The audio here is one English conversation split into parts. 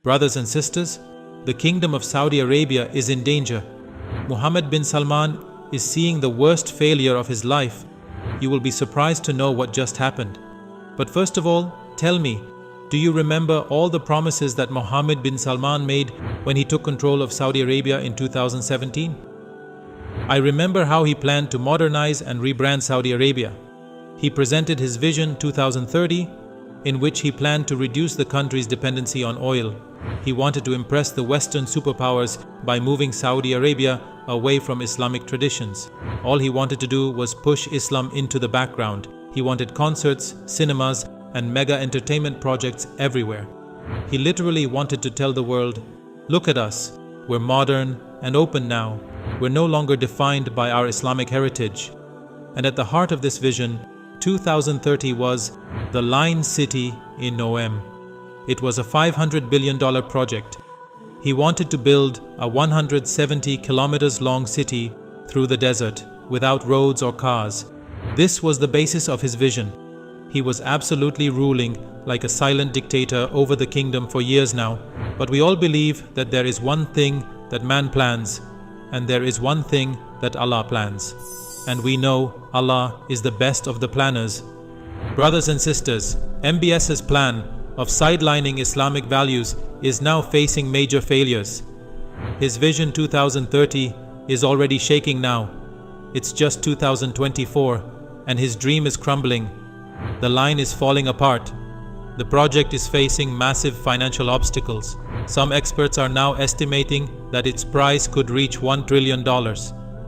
Brothers and sisters, the Kingdom of Saudi Arabia is in danger. Mohammed bin Salman is seeing the worst failure of his life. You will be surprised to know what just happened. But first of all, tell me, do you remember all the promises that Mohammed bin Salman made when he took control of Saudi Arabia in 2017? I remember how he planned to modernize and rebrand Saudi Arabia. He presented his Vision 2030, in which he planned to reduce the country's dependency on oil. He wanted to impress the Western superpowers by moving Saudi Arabia away from Islamic traditions. All he wanted to do was push Islam into the background. He wanted concerts, cinemas, and mega entertainment projects everywhere. He literally wanted to tell the world, look at us, we're modern and open now. We're no longer defined by our Islamic heritage. And at the heart of this vision, 2030 was the Line City in Noam. It was a $500 billion project. He wanted to build a 170 kilometers long city through the desert without roads or cars. This was the basis of his vision. He was absolutely ruling like a silent dictator over the kingdom for years now. But we all believe that there is one thing that man plans, and there is one thing that Allah plans. And we know Allah is the best of the planners. Brothers and sisters, MBS's plan of sidelining Islamic values is now facing major failures. His Vision 2030 is already shaking now. It's just 2024 and his dream is crumbling. The line is falling apart. The project is facing massive financial obstacles. Some experts are now estimating that its price could reach $1 trillion.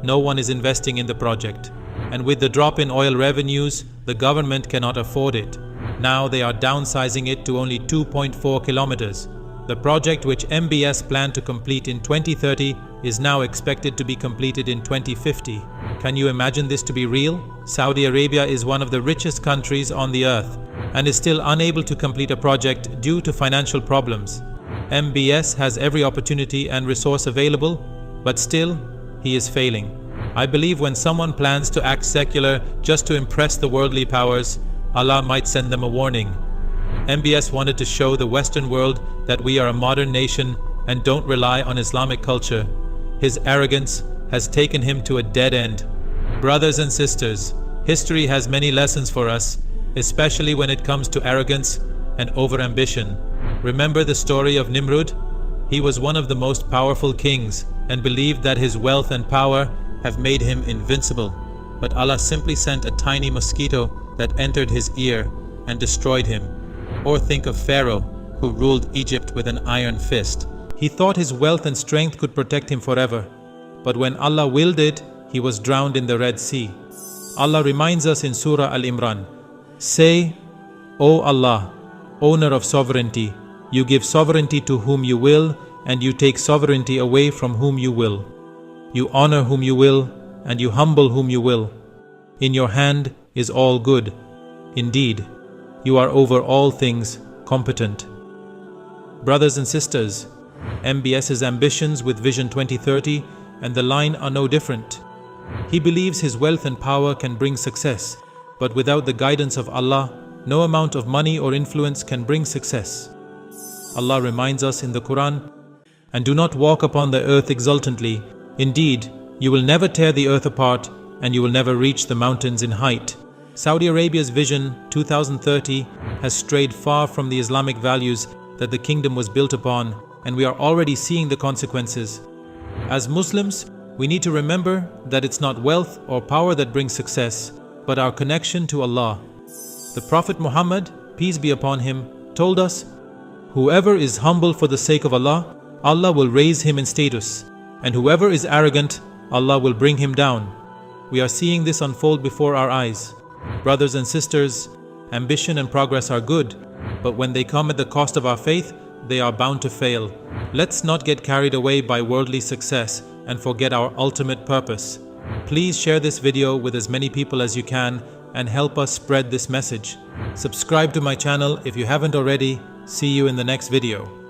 No one is investing in the project. And with the drop in oil revenues, the government cannot afford it. Now they are downsizing it to only 2.4 kilometers. The project, which MBS planned to complete in 2030, is now expected to be completed in 2050. Can you imagine this to be real? Saudi Arabia is one of the richest countries on the earth and is still unable to complete a project due to financial problems. MBS has every opportunity and resource available, but still, he is failing. I believe when someone plans to act secular just to impress the worldly powers, Allah might send them a warning. MBS wanted to show the Western world that we are a modern nation and don't rely on Islamic culture. His arrogance has taken him to a dead end. Brothers and sisters, history has many lessons for us, especially when it comes to arrogance and overambition. Remember the story of Nimrud? He was one of the most powerful kings and believed that his wealth and power have made him invincible. But Allah simply sent a tiny mosquito that entered his ear and destroyed him. Or think of Pharaoh, who ruled Egypt with an iron fist. He thought his wealth and strength could protect him forever. But when Allah willed it, he was drowned in the Red Sea. Allah reminds us in Surah Al-Imran, say, O Allah, owner of sovereignty, you give sovereignty to whom you will, and you take sovereignty away from whom you will. You honor whom you will, and you humble whom you will. In your hand is all good. Indeed, you are over all things competent. Brothers and sisters, MBS's ambitions with Vision 2030 and the line are no different. He believes his wealth and power can bring success, but without the guidance of Allah, no amount of money or influence can bring success. Allah reminds us in the Quran, and do not walk upon the earth exultantly. Indeed, you will never tear the earth apart, and you will never reach the mountains in height. Saudi Arabia's Vision 2030 has strayed far from the Islamic values that the kingdom was built upon, and we are already seeing the consequences. As Muslims, we need to remember that it's not wealth or power that brings success, but our connection to Allah. The Prophet Muhammad, peace be upon him, told us, whoever is humble for the sake of Allah, Allah will raise him in status, and whoever is arrogant, Allah will bring him down. We are seeing this unfold before our eyes. Brothers and sisters, ambition and progress are good, but when they come at the cost of our faith, they are bound to fail. Let's not get carried away by worldly success and forget our ultimate purpose. Please share this video with as many people as you can and help us spread this message. Subscribe to my channel if you haven't already. See you in the next video.